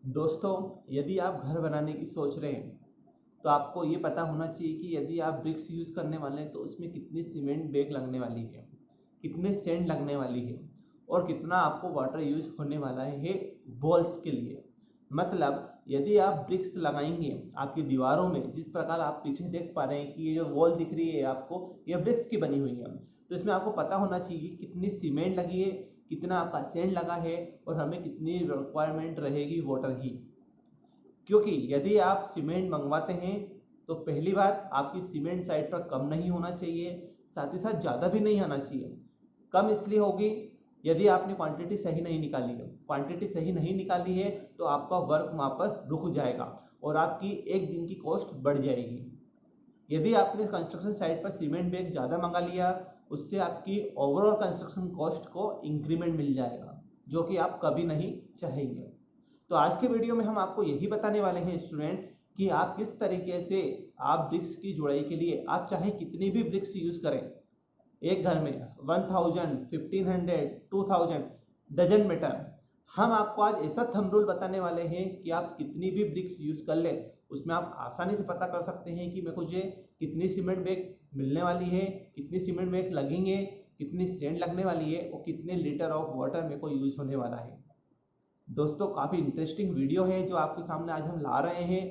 दोस्तों, यदि आप घर बनाने की सोच रहे हैं तो आपको ये पता होना चाहिए कि यदि आप ब्रिक्स यूज़ करने वाले हैं तो उसमें कितनी सीमेंट बैग लगने वाली है, कितने सेंड लगने वाली है और कितना आपको वाटर यूज होने वाला है वॉल्स के लिए। मतलब यदि आप ब्रिक्स लगाएंगे आपकी दीवारों में, जिस प्रकार आप पीछे देख पा रहे हैं कि ये जो वॉल दिख रही है आपको, ये ब्रिक्स की बनी हुई है, तो इसमें आपको पता होना चाहिए कि कितनी सीमेंट लगी है, कितना आपका सेंड लगा है और हमें कितनी रिक्वायरमेंट रहेगी वाटर की। क्योंकि यदि आप सीमेंट मंगवाते हैं तो पहली बात, आपकी सीमेंट साइड पर कम नहीं होना चाहिए, साथ ही साथ ज़्यादा भी नहीं आना चाहिए। कम इसलिए होगी यदि आपने क्वांटिटी सही नहीं निकाली है। क्वांटिटी सही नहीं निकाली है तो आपका वर्क वहाँ पर रुक जाएगा और आपकी एक दिन की कॉस्ट बढ़ जाएगी। यदि आपने कंस्ट्रक्शन साइट पर सीमेंट बैग ज़्यादा मंगा लिया, उससे आपकी ओवरऑल कंस्ट्रक्शन कॉस्ट को इंक्रीमेंट मिल जाएगा, जो कि आप कभी नहीं चाहेंगे। तो आज के वीडियो में हम आपको यही बताने वाले हैं स्टूडेंट कि आप किस तरीके से आप ब्रिक्स की जुड़ाई के लिए आप चाहे कितनी भी ब्रिक्स यूज करें एक घर में, 1000, 1500, 2000, डजन मैटर। हम आपको आज ऐसा थंब रूल बताने वाले हैं कि आप कितनी भी ब्रिक्स यूज कर लें, उसमें आप आसानी से पता कर सकते हैं कि मेरे को जो कितनी सीमेंट बैग मिलने वाली है, कितनी सीमेंट बैग लगेंगे, कितनी सेंड लगने वाली है और कितने लीटर ऑफ वाटर मेरे को यूज होने वाला है। दोस्तों, काफ़ी इंटरेस्टिंग वीडियो है जो आपके सामने आज हम ला रहे हैं।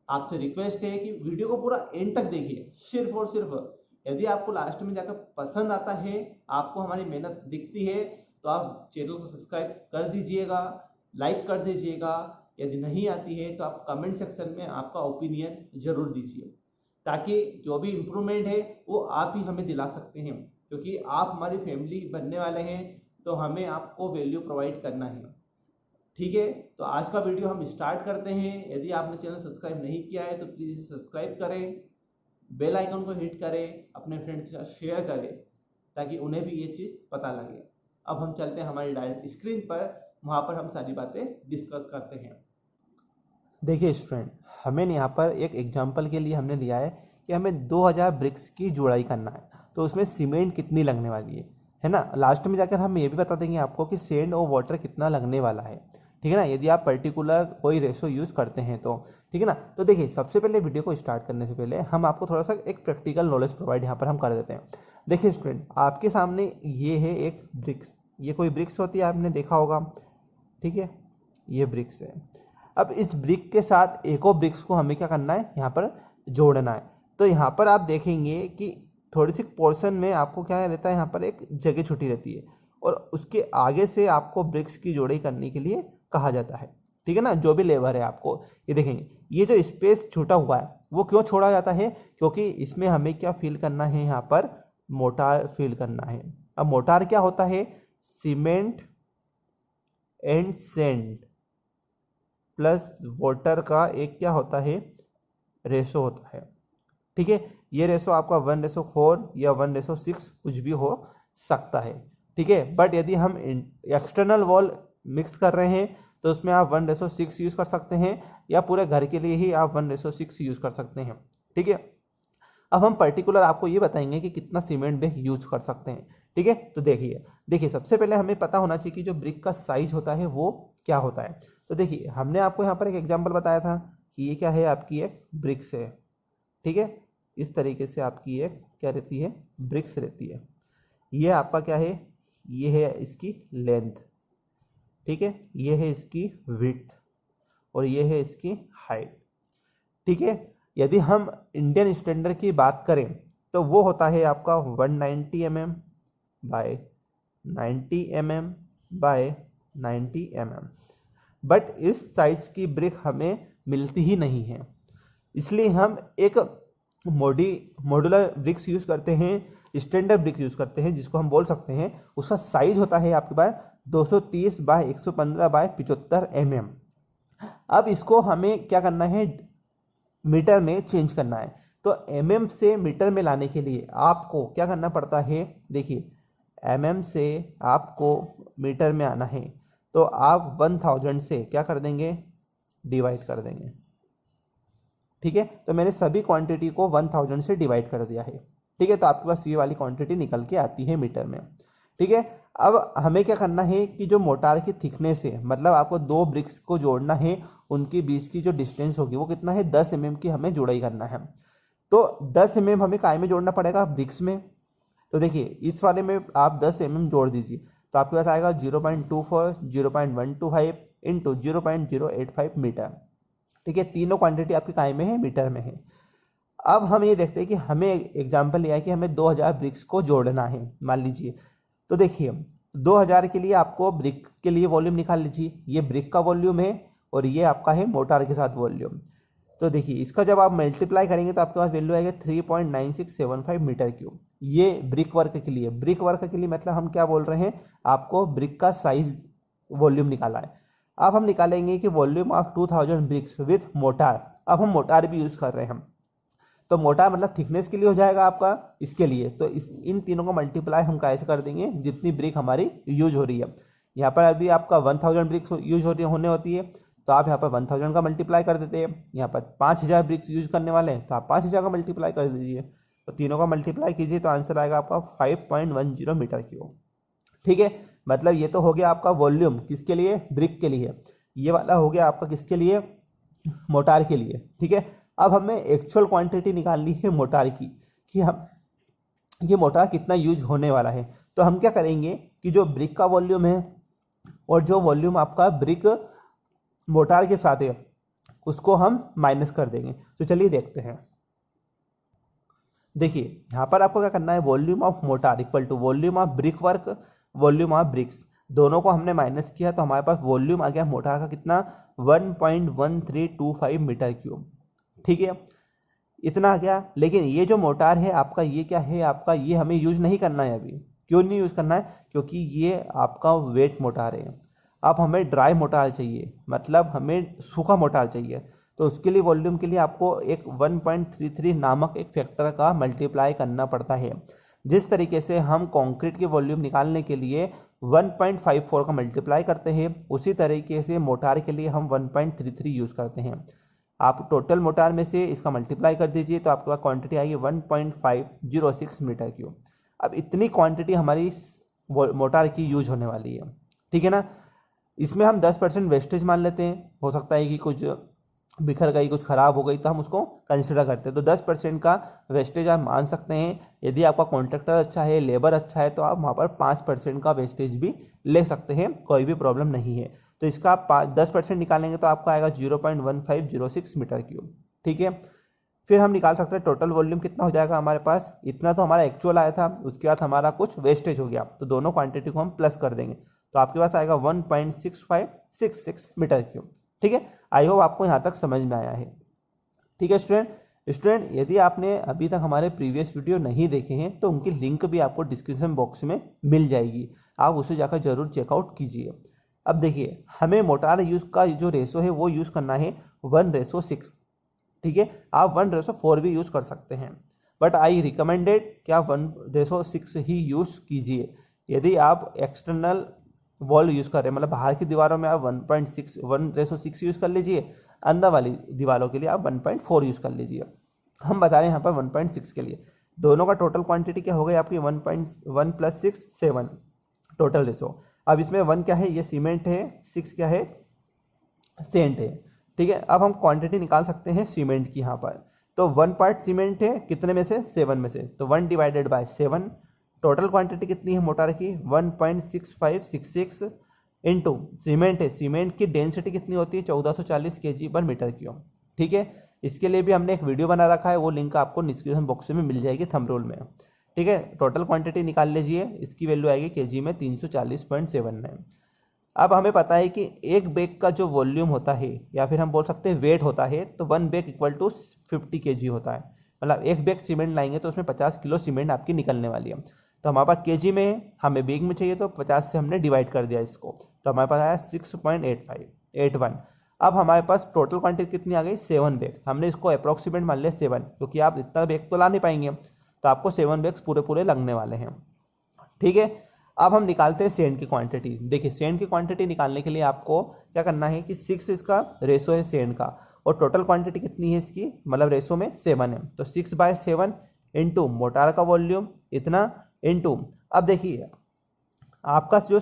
आपसे रिक्वेस्ट है कि वीडियो को पूरा एंड तक देखिए, सिर्फ और सिर्फ यदि आपको लास्ट में जाकर पसंद आता है, आपको हमारी मेहनत दिखती है, तो आप चैनल को सब्सक्राइब कर दीजिएगा, लाइक कर दीजिएगा। यदि नहीं आती है तो आप कमेंट सेक्शन में आपका ओपिनियन जरूर दीजिए, ताकि जो भी इम्प्रूवमेंट है वो आप ही हमें दिला सकते हैं, क्योंकि आप हमारी फैमिली बनने वाले हैं, तो हमें आपको वैल्यू प्रोवाइड करना है। ठीक है, तो आज का वीडियो हम स्टार्ट करते हैं। यदि आपने चैनल सब्सक्राइब नहीं किया है तो प्लीज़ इसे सब्सक्राइब करें, बेल आइकन को हिट करें, अपने फ्रेंड के साथ शेयर करें, ताकि उन्हें भी ये चीज़ पता लगे। अब हम चलते हैं हमारी डायरेक्ट स्क्रीन पर, वहाँ पर हम सारी बातें डिस्कस करते हैं। देखिए स्टूडेंट, हमें यहाँ पर एक एग्जांपल के लिए हमने लिया है कि हमें 2000 ब्रिक्स की जुड़ाई करना है, तो उसमें सीमेंट कितनी लगने वाली है ना। लास्ट में जाकर हम ये भी बता देंगे आपको कि सेंड और वाटर कितना लगने वाला है, ठीक है ना, यदि आप पर्टिकुलर कोई रेशो यूज़ करते हैं तो। ठीक है ना। तो देखिए, सबसे पहले वीडियो को स्टार्ट करने से पहले हम आपको थोड़ा सा एक प्रैक्टिकल नॉलेज प्रोवाइड यहाँ पर हम कर देते हैं। देखिए स्टूडेंट, आपके सामने ये है एक ब्रिक्स, ये कोई ब्रिक्स होती है, आपने देखा होगा, ठीक है, ये ब्रिक्स है। अब इस ब्रिक के साथ एक और ब्रिक्स को हमें क्या करना है, यहाँ पर जोड़ना है। तो यहाँ पर आप देखेंगे कि थोड़ी सी पोर्शन में आपको क्या रहता है, यहाँ पर एक जगह छुट्टी रहती है और उसके आगे से आपको ब्रिक्स की जोड़ाई करने के लिए कहा जाता है। ठीक है ना, जो भी लेबर है आपको ये देखेंगे, ये जो स्पेस छूटा हुआ है वो क्यों छोड़ा जाता है, क्योंकि इसमें हमें क्या फिल करना है, यहाँ पर मोटार फिल करना है। अब मोटार क्या होता है, cement and send plus water का एक क्या होता है, रेशो होता है। ठीक है, ये रेशो आपका 1:4 या 1:6 कुछ भी हो सकता है। ठीक है, बट यदि हम एक्सटर्नल वॉल मिक्स कर रहे हैं तो उसमें आप 1:6 यूज कर सकते हैं, या पूरे घर के लिए ही आप 1:6 यूज कर सकते हैं। ठीक है, अब हम पर्टिकुलर आपको ये बताएंगे कि कितना सीमेंट बैग यूज कर सकते हैं। ठीक है, तो देखिए देखिए सबसे पहले हमें पता होना चाहिए कि जो ब्रिक का साइज होता है वो क्या होता है। तो देखिए, हमने आपको यहाँ पर एक एग्जांपल बताया था कि ये क्या है, आपकी एक ब्रिक्स है। ठीक है, इस तरीके से आपकी एक क्या रहती है, ब्रिक्स रहती है। ये आपका क्या है, ये है इसकी लेंथ, ठीक है, ये है इसकी विड्थ और ये है इसकी हाइट। ठीक है, यदि हम इंडियन स्टैंडर्ड की बात करें तो वो होता है आपका 190 mm by 90 mm by 90 mm। But इस साइज की ब्रिक हमें मिलती ही नहीं है, इसलिए हम एक मॉड्यूलर ब्रिक्स यूज करते हैं, स्टैंडर्ड ब्रिक यूज करते हैं, जिसको हम बोल सकते हैं उसका साइज होता है आपके पास 230 बाय 115 बाय 75 mm। अब इसको हमें क्या करना है, मीटर में चेंज करना है। तो mm से मीटर में लाने के लिए आपको क्या करना पड़ता है, देखिए mm से आपको मीटर में आना है तो आप 1000 से क्या कर देंगे, डिवाइड कर देंगे। ठीक है, तो मैंने सभी क्वांटिटी को 1000 से डिवाइड कर दिया है। ठीक है, तो आपके पास ये वाली क्वांटिटी निकल के आती है मीटर में। ठीक है। अब हमें क्या करना है कि जो मोटार की थिकनेस है, मतलब आपको दो ब्रिक्स को जोड़ना है, उनके बीच की जो डिस्टेंस होगी वो कितना है, 10 mm की हमें जुड़ाई करना है। तो 10 mm हमें काय में जोड़ना पड़ेगा, ब्रिक्स में। तो देखिए इस वाले में आप 10 mm जोड़ दीजिए, तो आपके पास आएगा 0.24 0.125 इंटू 0.085 मीटर। ठीक है, तीनों क्वांटिटी आपकी काय में है, मीटर में है। अब हम ये देखते हैं कि हमें एग्जाम्पल लिया है कि हमें 2000 ब्रिक्स को जोड़ना है, मान लीजिए। तो देखिए 2000 के लिए आपको ब्रिक के लिए वॉल्यूम निकाल लीजिए, ये ब्रिक का वॉल्यूम है और ये आपका है मोटार के साथ वॉल्यूम। तो देखिए इसका जब आप मल्टीप्लाई करेंगे तो आपके पास वैल्यू आएगा 3.9675 मीटर क्यूब। ये ब्रिक वर्क के लिए, ब्रिक वर्क के लिए मतलब हम क्या बोल रहे हैं, आपको ब्रिक का साइज वॉल्यूम निकाला है। अब हम निकालेंगे कि volume of 2000 bricks with mortar. अब हम मोटार भी यूज कर रहे हैं, तो मोटार मतलब थिकनेस के लिए हो जाएगा आपका, इसके लिए तो इन तीनों को मल्टीप्लाई हम कैसे कर देंगे, जितनी ब्रिक हमारी यूज हो रही है। यहाँ पर अभी आपका 1000 ब्रिक्स यूज होने होती है, तो आप यहाँ पर 1000 का मल्टीप्लाई कर देते हैं। यहाँ पर 5000 ब्रिक्स यूज करने वाले हैं, तो आप 5000 का मल्टीप्लाई कर दीजिए। तो तीनों का मल्टीप्लाई कीजिए तो आंसर आएगा आपका 5.10 मीटर क्यूब। ठीक है, मतलब ये तो हो गया आपका वॉल्यूम किसके लिए, ब्रिक के लिए। ये वाला हो गया आपका किसके लिए, मोटार के लिए। ठीक है, अब हमें एक्चुअल क्वांटिटी निकालनी है मोटार की, कि हम ये मोटार कितना यूज होने वाला है। तो हम क्या करेंगे कि जो ब्रिक का वॉल्यूम है और जो वॉल्यूम आपका ब्रिक मोटार के साथ है उसको हम माइनस कर देंगे। तो चलिए देखते हैं। देखिए यहाँ पर आपको क्या करना है, volume of mortar equal to volume of brick work, volume of bricks, दोनों को हमने माइनस किया तो हमारे पास वॉल्यूम आ गया मोटार का कितना, 1.1325 मीटर क्यूब। ठीक है, इतना आ गया। लेकिन ये जो मोटार है आपका, ये क्या है आपका, ये हमें यूज नहीं करना है अभी। क्यों नहीं यूज करना है, क्योंकि ये आपका वेट मोटार है। अब हमें ड्राई मोटार चाहिए, मतलब हमें सूखा मोटार चाहिए। तो उसके लिए वॉल्यूम के लिए आपको एक 1.33 नामक एक फैक्टर का मल्टीप्लाई करना पड़ता है। जिस तरीके से हम कंक्रीट के वॉल्यूम निकालने के लिए 1.54 का मल्टीप्लाई करते हैं, उसी तरीके से मोटार के लिए हम 1.33 यूज करते हैं। आप टोटल मोटार में से इसका मल्टीप्लाई कर दीजिए तो आपके पास क्वांटिटी आएगी 1.506 मीटर क्यूब। अब इतनी क्वांटिटी हमारी मोटार की यूज होने वाली है। ठीक है ना, इसमें हम 10% वेस्टेज मान लेते हैं, हो सकता है कि कुछ बिखर गई, कुछ खराब हो गई, तो हम उसको कंसिडर करते हैं। तो 10% का वेस्टेज आप मान सकते हैं। यदि आपका कॉन्ट्रैक्टर अच्छा है, लेबर अच्छा है, तो आप वहाँ पर 5% का वेस्टेज भी ले सकते हैं, कोई भी प्रॉब्लम नहीं है। तो इसका आप 10% निकालेंगे तो आपका आएगा 0.1506 मीटर क्यूब। ठीक है, फिर हम निकाल सकते हैं टोटल वॉल्यूम कितना हो जाएगा हमारे पास। इतना तो हमारा एक्चुअल आया था, उसके बाद हमारा कुछ वेस्टेज हो गया, तो दोनों क्वांटिटी को हम प्लस कर देंगे तो आपके पास आएगा 1.6566 मीटर क्यूब। ठीक है, आई होप आपको यहाँ तक समझ में आया है। ठीक है स्टूडेंट, यदि आपने अभी तक हमारे प्रीवियस वीडियो नहीं देखे हैं तो उनकी लिंक भी आपको डिस्क्रिप्शन बॉक्स में मिल जाएगी, आप उसे जाकर जरूर चेकआउट कीजिए। अब देखिए हमें मोटार यूज का जो रेशो है वो यूज करना है 1:6। ठीक है, आप 1:4 भी यूज कर सकते हैं, बट आई रिकमेंडेड कि आप 1:6 ही यूज कीजिए। यदि आप एक्सटर्नल वॉल यूज कर रहे हैं, मतलब बाहर की दीवारों में आप 1:6 यूज कर लीजिए, अंदर वाली दीवारों के लिए आप 1.4 यूज कर लीजिए। हम बता रहे हैं यहाँ पर 1.6 के लिए। दोनों का टोटल क्वांटिटी क्या हो गई आपकी, 1.1 + 6 7 टोटल रेशो। अब इसमें 1 क्या है, ये सीमेंट है, 6 क्या है, सेंट है। ठीक है, अब हम क्वांटिटी निकाल सकते हैं सीमेंट की यहाँ पर। तो 1 पार्ट सीमेंट है, कितने में से, 7 में से, तो 1 डिवाइडेड बाय 7। टोटल क्वांटिटी कितनी है मोटार की, 1.6566 इंटू सीमेंट है, सीमेंट की डेंसिटी कितनी होती है, 1440 kg/मीटर क्यूब। ठीक है, इसके लिए भी हमने एक वीडियो बना रखा है, वो लिंक आपको डिस्क्रिप्शन बॉक्स में मिल जाएगी, थंबनेल में। ठीक है, टोटल क्वांटिटी निकाल लीजिए, इसकी वैल्यू आएगी केजी में 340.79। अब हमें पता है कि एक बैग का जो वॉल्यूम होता है, या फिर हम बोल सकते हैं वेट होता है, तो 1 बैग इक्वल टू 50 kg होता है। मतलब एक बैग सीमेंट लाएंगे तो उसमें 50 किलो सीमेंट आपकी निकलने वाली है। तो हमारे पास केजी में है, हमें बैग में चाहिए, तो 50 से हमने डिवाइड कर दिया इसको, तो हमारे पास आया 6.8581। अब हमारे पास टोटल क्वांटिटी कितनी आ गई, 7 बैग। हमने इसको अप्रॉक्सीमेट मान लिया 7, क्योंकि आप इतना बैग तो ला नहीं पाएंगे, तो आपको 7 बैग्स पूरे लगने वाले हैं। ठीक है, अब हम निकालते हैं सेंड की क्वांटिटी। देखिए सेंड की क्वांटिटी निकालने के लिए आपको क्या करना है कि 6 इसका रेशो है सेंड का, और टोटल क्वांटिटी कितनी है इसकी, मतलब रेशो में 7 है, तो 6/7 इंटू मोटार का वॉल्यूम इतना, इंटू, अब देखिए आपका जो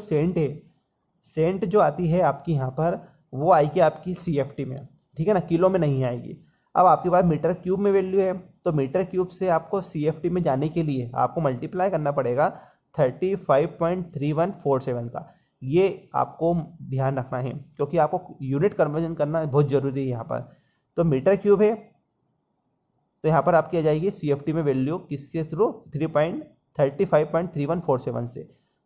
सेंट जो आती है आपकी यहाँ पर वो आएगी आपकी CFT में, ठीक है ना, किलो में नहीं आएगी। अब आपके पास मीटर क्यूब में वैल्यू है, तो मीटर क्यूब से आपको CFT में जाने के लिए आपको मल्टीप्लाई करना पड़ेगा 35.3147 का। ये आपको ध्यान रखना है क्योंकि आपको यूनिट कन्वर्जन करना बहुत ज़रूरी है यहाँ पर। तो मीटर क्यूब है तो यहाँ पर आपकी आ जाएगी CFT में वैल्यू किसके थ्रू 35.3147 से,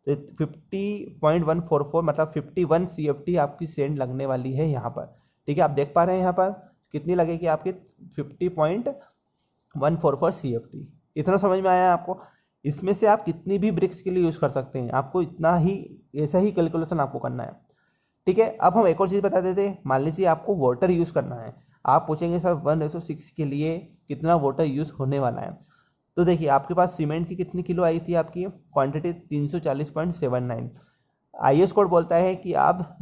तो 50.144 मतलब 51 CFT आपकी सेंड लगने वाली है यहाँ पर, ठीक है। आप देख पा रहे हैं यहाँ पर कितनी लगेगी आपकी 50.144 CFT। इतना समझ में आया आपको? इसमें से आप कितनी भी ब्रिक्स के लिए यूज़ कर सकते हैं, आपको इतना ही ऐसा ही कैलकुलेशन आपको करना है, ठीक है। अब हम एक और चीज़ बता देते हैं, मान लीजिए आपको वाटर यूज़ करना है, आप पूछेंगे सर 1:6 के लिए कितना वाटर यूज़ होने वाला है। तो देखिए आपके पास सीमेंट की कितनी किलो आई थी, आपकी क्वांटिटी 340.79। IS कोड बोलता है कि आप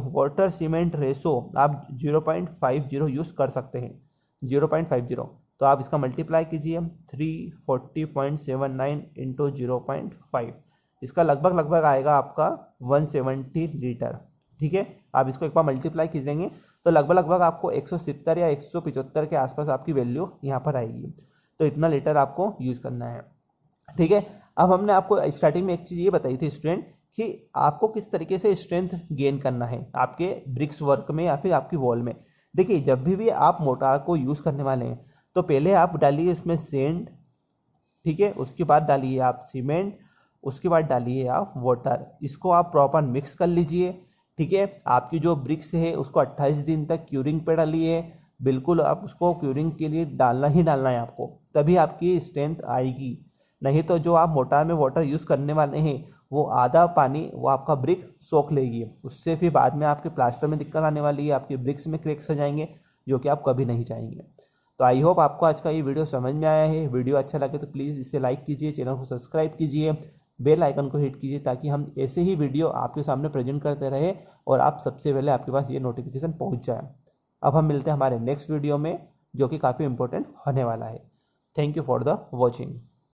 वाटर सीमेंट रेशो आप 0.50 यूज़ कर सकते हैं, 0.50। तो आप इसका मल्टीप्लाई कीजिए 340.79 इंटू 0.5, इसका लगभग आएगा आपका 170 लीटर, ठीक है। आप इसको एक बार मल्टीप्लाई कीजिएंगे तो लगभग आपको 170 या 175 के आसपास आपकी वैल्यू यहाँ पर आएगी। तो इतना लीटर आपको यूज़ करना है, ठीक है। अब हमने आपको स्टार्टिंग में एक चीज़ ये बताई थी स्टूडेंट कि आपको किस तरीके से स्ट्रेंथ गेन करना है आपके ब्रिक्स वर्क में या फिर आपकी वॉल में। देखिए जब भी आप मोटार को यूज़ करने वाले हैं तो पहले आप डालिए इसमें सेंड, ठीक है, उसके बाद डालिए आप सीमेंट, उसके बाद डालिए आप वाटर, इसको आप प्रॉपर मिक्स कर लीजिए, ठीक है। आपकी जो ब्रिक्स है उसको 28 दिन तक क्यूरिंग पे डालिए, बिल्कुल आप उसको क्यूरिंग के लिए डालना ही डालना है आपको, तभी आपकी स्ट्रेंथ आएगी। नहीं तो जो आप मोटार में वाटर यूज़ करने वाले हैं वो आधा पानी वो आपका ब्रिक सोख लेगी, उससे फिर बाद में आपके प्लास्टर में दिक्कत आने वाली है, आपके ब्रिक्स में क्रैक्स आ जाएंगे जो कि आप कभी नहीं चाहेंगे। तो आई होप आपको आज का ये वीडियो समझ में आया है। वीडियो अच्छा लगे तो प्लीज़ इसे लाइक कीजिए, चैनल को सब्सक्राइब कीजिए, बेल आइकन को हिट कीजिए ताकि हम ऐसे ही वीडियो आपके सामने प्रेजेंट करते रहे और आप सबसे पहले आपके पास ये नोटिफिकेशन पहुंच जाए। अब हम मिलते हैं हमारे नेक्स्ट वीडियो में जो कि काफ़ी इंपॉर्टेंट होने वाला है। Thank you for the watching.